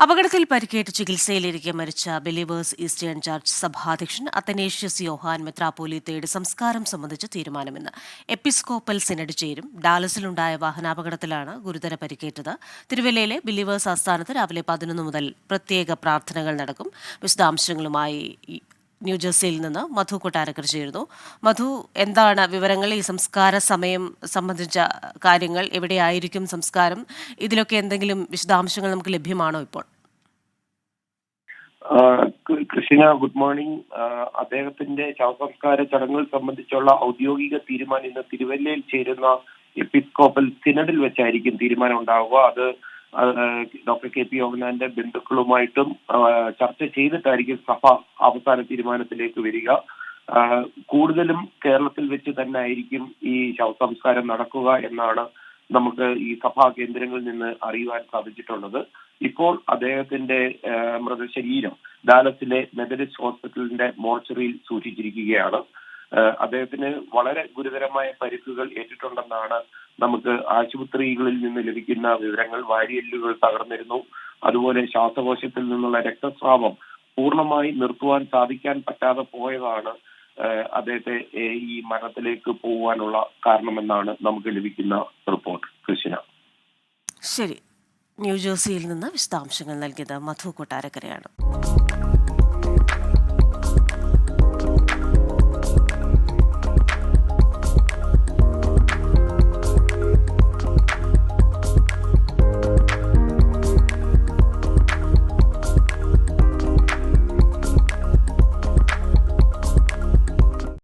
അപകടത്തിൽ പരിക്കേറ്റ് ചികിത്സയിലിരിക്കെ മരിച്ച ബിലീവേഴ്സ് ഈസ്റ്റേൺ ചർച്ച് സഭാധ്യക്ഷൻ അത്തനേഷ്യസ് യോഹാൻ മെത്രാപ്പോലീത്തയുടെ സംസ്കാരം സംബന്ധിച്ച് തീരുമാനമെന്ന് എപ്പിസ്കോപ്പൽ സിനഡ് ചേരും. ഡാലസിലുണ്ടായ വാഹനാപകടത്തിലാണ് ഗുരുതര പരിക്കേറ്റത്. തിരുവല്ലയിലെ ബിലീവേഴ്സ് ആസ്ഥാനത്ത് രാവിലെ 11 മുതൽ പ്രത്യേക പ്രാർത്ഥനകൾ നടക്കും. വിശദാംശങ്ങളുമായി ന്യൂജേഴ്സിയിൽ നിന്ന് മധു കൊട്ടാരക്കർ ചേരുന്നു. മധു, എന്താണ് വിവരങ്ങൾ? ഈ സംസ്കാര സമയം സംബന്ധിച്ച കാര്യങ്ങൾ, എവിടെയായിരിക്കും സംസ്കാരം? ഇതിലൊക്കെ എന്തെങ്കിലും വിശദാംശങ്ങൾ നമുക്ക് ലഭ്യമാണോ ഇപ്പോൾ? Krishna, good morning. അദ്ദേഹത്തിന്റെ ശവസംസ്കാര ചടങ്ങുകൾ സംബന്ധിച്ചുള്ള ഔദ്യോഗിക തീരുമാനം ഇന്ന് തിരുവല്ലയിൽ ചേരുന്ന എപ്പിസ്കോപ്പൽ സിനഡിൽ വെച്ചായിരിക്കും തീരുമാനം ഉണ്ടാവുക. അത് ഡോക്ടർ കെ പി യോഹന്നാന്റെ ബന്ധുക്കളുമായിട്ടും ചർച്ച ചെയ്തിട്ടായിരിക്കും സഭ അവസാന തീരുമാനത്തിലേക്ക് വരിക. കൂടുതലും കേരളത്തിൽ വെച്ച് തന്നെ ആയിരിക്കും ഈ ശവസംസ്കാരം നടക്കുക എന്നാണ് നമുക്ക് ഈ സഭാ കേന്ദ്രങ്ങളിൽ നിന്ന് അറിയുവാൻ സാധിച്ചിട്ടുള്ളത്. ഇപ്പോൾ അദ്ദേഹത്തിന്റെ മൃതശരീരം ഡാലസിലെ മെത്തഡിസ്റ്റ് ഹോസ്പിറ്റലിന്റെ മോർച്ചറിയിൽ സൂക്ഷിച്ചിരിക്കുകയാണ്. അദ്ദേഹത്തിന് വളരെ ഗുരുതരമായ പരിക്കുകൾ ഏറ്റിട്ടുണ്ടെന്നാണ് നമുക്ക് ആശുപത്രികളിൽ നിന്ന് ലഭിക്കുന്ന വിവരങ്ങൾ. വാരിയെല്ലുകൾ തകർന്നിരുന്നു. അതുപോലെ ശ്വാസകോശത്തിൽ നിന്നുള്ള രക്തസ്രാവം പൂർണ്ണമായി നിർത്തുവാൻ സാധിക്കാൻ പറ്റാതെ പോയതാണ് അദ്ദേഹത്തെ ഈ മരണത്തിലേക്ക് പോകാനുള്ള കാരണമെന്നാണ് നമുക്ക് ലഭിക്കുന്ന റിപ്പോർട്ട്. കൃഷ്ണ, ശരി. ന്യൂജേഴ്സിയിൽ നിന്ന് വിശദാംശങ്ങൾ നൽകിയത് മധു കൊട്ടാരക്കരയാണ്.